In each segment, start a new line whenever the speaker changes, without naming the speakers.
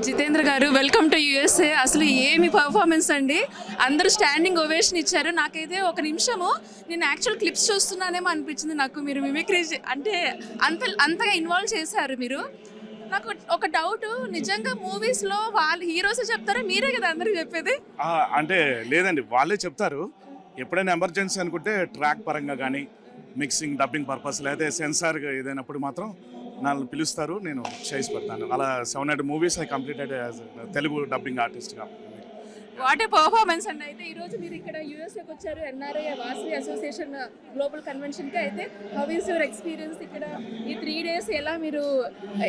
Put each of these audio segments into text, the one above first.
జితేంద్ర గారు welcome to USA. అసలు ఏమి పర్ఫార్మెన్స్ అండి, అందరూ స్టాండింగ్ ఓవేషన్ ఇచ్చారు. నాకైతే ఒక నిమిషము నేను యాక్చువల్ క్లిప్స్ చూస్తున్నానేమో అనిపించింది నాకు. మీరు మిమిక్రీ అంటే అంతగా ఇన్వాల్వ్ చేశారు మీరు. నాకు ఒక డౌట్, నిజంగా మూవీస్లో వాళ్ళు హీరోసే చెప్తారా, మీరే కదా అందరికి చెప్పేది?
అంటే లేదండి, వాళ్ళే చెప్తారు. ఎప్పుడైనా ఎమర్జెన్సీ అనుకుంటే ట్రాక్ పరంగా కానీ మిక్సింగ్ డబ్బింగ్ పర్పస్ లేదా సెన్సార్ ఏదైనప్పుడు మాత్రం నన్ను పిలుస్తారు, నేను చేసి పెడతాను. అలా 700 movies I completed as Telugu dubbing ఆర్టిస్ట్గా.
వాట్ ఏ పర్ఫార్మెన్స్ అండి. అయితే ఈరోజు మీరు ఇక్కడ యూఎస్ఏకి వచ్చారు, ఎన్ఆర్ఐ వాసవి అసోసియేషన్ గ్లోబల్ కన్వెన్షన్కి. అయితే హౌ ఈస్ యువర్ ఎక్స్పీరియన్స్ ఇక్కడ ఈ 3 days? ఎలా మీరు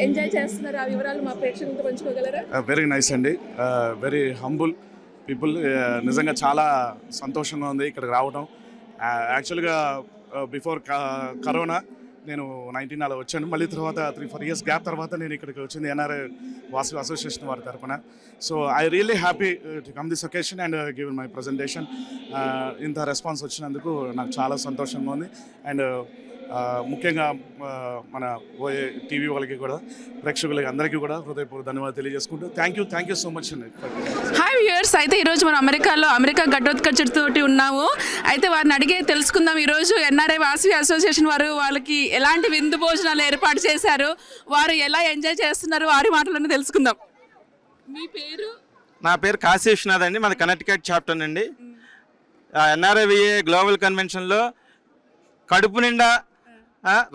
ఎంజాయ్ చేస్తున్నారు, ఆ వివరాలు మా ప్రేక్షకులతో పంచుకోగలరా?
వెరీ నైస్ అండి, వెరీ హంబుల్ పీపుల్. నిజంగా చాలా సంతోషంగా ఉంది ఇక్కడికి రావడం. యాక్చువల్గా బిఫోర్ కరోనా నేను 19 అలా వచ్చాను. మళ్ళీ తర్వాత 3-4 years గ్యాప్ తర్వాత నేను ఇక్కడికి వచ్చింది ఎన్ఆర్ఐ వాసవి అసోసియేషన్ వారి తరఫున. So I really happy to come this occasion and give my presentation. ఇంత రెస్పాన్స్ వచ్చినందుకు నాకు చాలా సంతోషంగా ఉంది. అండ్ ముఖ్యంగా మన ఓఏ టీవీ వాళ్ళకి కూడా, ప్రేక్షకులకి అందరికీ కూడా హృదయపూర్వక ధన్యవాదాలు తెలియజేసుకుంటూ థ్యాంక్ యూ సో మచ్ అండి.
హాయ్ వ్యూయర్స్, అయితే ఈరోజు మనం అమెరికా ఘటోత్కచుడి తోటి ఉన్నాము. అయితే వారిని అడిగే తెలుసుకుందాం. ఈరోజు ఎన్ఆర్ఐ వాసవి అసోసియేషన్ వారు వాళ్ళకి ఎలాంటి విందు భోజనాలు ఏర్పాటు చేశారు, వారు ఎలా ఎంజాయ్ చేస్తున్నారు, వారి మాటలను తెలుసుకుందాం. మీ పేరు?
నా పేరు కాశీ విశ్వనాథ్ అండి, మాది కనెక్టికట్ చాప్టర్ అండి. ఎన్ఆర్ఐవిఏ గ్లోబల్ కన్వెన్షన్లో కడుపు నిండా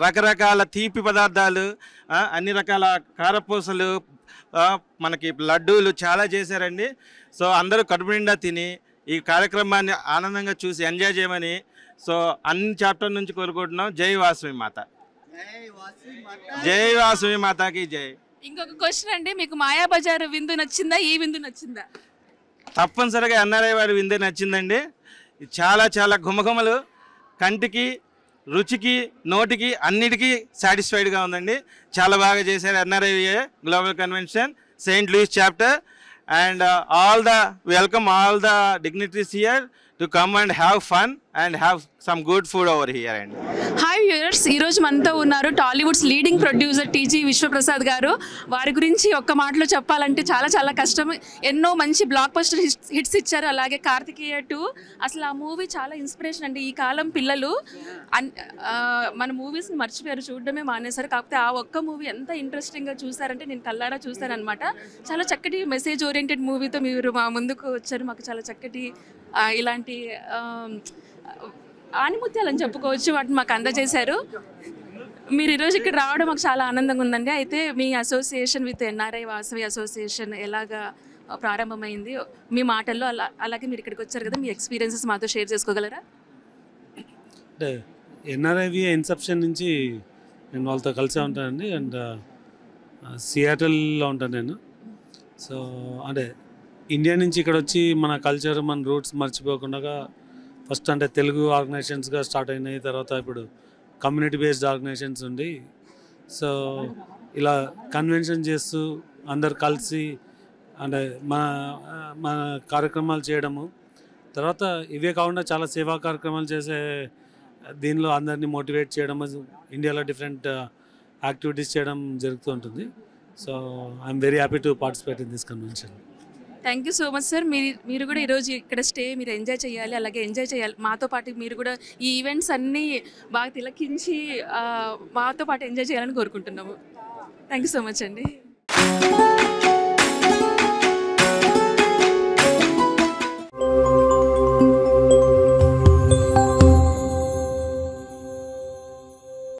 రకరకాల తీపి పదార్థాలు, అన్ని రకాల కారపూసలు, మనకి లడ్డూలు చాలా చేశారండి. సో అందరూ కడుపు నిండా తిని ఈ కార్యక్రమాన్ని ఆనందంగా చూసి ఎంజాయ్ చేయమని సో అన్ని చాప్టర్ నుంచి కోరుకుంటున్నాం. జై వాసవి మాత, జై వాసవి మాతాకి జై.
ఇంకొక క్వశ్చన్ అండి, మీకు మాయాబజార్ విందు నచ్చిందా, ఈ విందు నచ్చిందా?
తప్పనిసరిగా ఎన్ఆర్ఐ వారి విందే నచ్చిందండి. చాలా గుమగుమలు, కంటికి రుచికి నోటికి అన్నిటికీ సాటిస్ఫైడ్గా ఉందండి. చాలా బాగా చేశారు NRIVA global convention saint Louis chapter. And welcome all the dignitaries here to come and have fun and have some good food over here అండి.
హాయ్ వ్యూయర్స్, ఈరోజు మనతో ఉన్నారు Tollywood's leading producer TG Vishwaprasad గారు. వారి గురించి ఒక్క మాటలో చెప్పాలంటే చాలా కష్టం. ఎన్నో మంచి బ్లాక్ బస్టర్ హిట్స్ ఇచ్చారు. అలాగే కార్తికేయ 2 అసలు ఆ మూవీ చాలా ఇన్స్పిరేషన్ అండి. ఈ కాలం పిల్లలు మన మూవీస్ని మర్చిపోయారు, చూడడమే మానేశారు. కాకపోతే ఆ ఒక్క మూవీ ఎంత ఇంట్రెస్టింగ్గా చూసారంటే నేను కల్లారా చూశానమాట. చాలా చక్కటి మెసేజ్ ఓరియంటెడ్ మూవీతో మీరు మా ముందుకు వచ్చారు. మాకు చాలా చక్కటి ఇలాంటి ఆనిముత్యాలని చెప్పుకోవచ్చు, వాటిని మాకు అందజేశారు. మీరు ఈరోజు ఇక్కడ రావడం మాకు చాలా ఆనందంగా ఉందండి. అయితే మీ association with NRI Vasavi association ఎలాగా ప్రారంభమైంది మీ మాటల్లో, అలాగే మీరు ఇక్కడికి వచ్చారు కదా, మీ ఎక్స్పీరియన్సెస్ మాతో షేర్ చేసుకోగలరా?
అంటే ఎన్ఆర్ఐవి ఇన్సెప్షన్ నుంచి నేను వాళ్ళతో కలిసే ఉంటానండి. అండ్ సియాటల్లో ఉంటాను నేను. సో అంటే ఇండియా నుంచి ఇక్కడ వచ్చి మన కల్చర్, మన రూట్స్ మర్చిపోకుండా ఫస్ట్ అంటే తెలుగు ఆర్గనైజేషన్స్గా స్టార్ట్ అయినాయి. తర్వాత ఇప్పుడు కమ్యూనిటీ బేస్డ్ ఆర్గనైజేషన్స్ ఉండి సో ఇలా కన్వెన్షన్ చేస్తూ అందరు కలిసి అంటే మన కార్యక్రమాలు చేయడము. తర్వాత ఇవే కాకుండా చాలా సేవా కార్యక్రమాలు చేసే దీనిలో అందరినీ మోటివేట్ చేయడం, ఇండియాలో డిఫరెంట్ యాక్టివిటీస్ చేయడం జరుగుతూ ఉంటుంది. So I'm very happy to participate in this convention.
Thank you so much sir. మీరు కూడా ఈరోజు ఇక్కడ మీరు ఎంజాయ్ చేయాలి, అలాగే ఎంజాయ్ చేయాలి మాతో పాటు. మీరు కూడా ఈ ఈవెంట్స్ అన్నీ బాగా తిలకించి మాతో పాటు ఎంజాయ్ చేయాలని కోరుకుంటున్నాము. థ్యాంక్ యూ సో మచ్ అండి.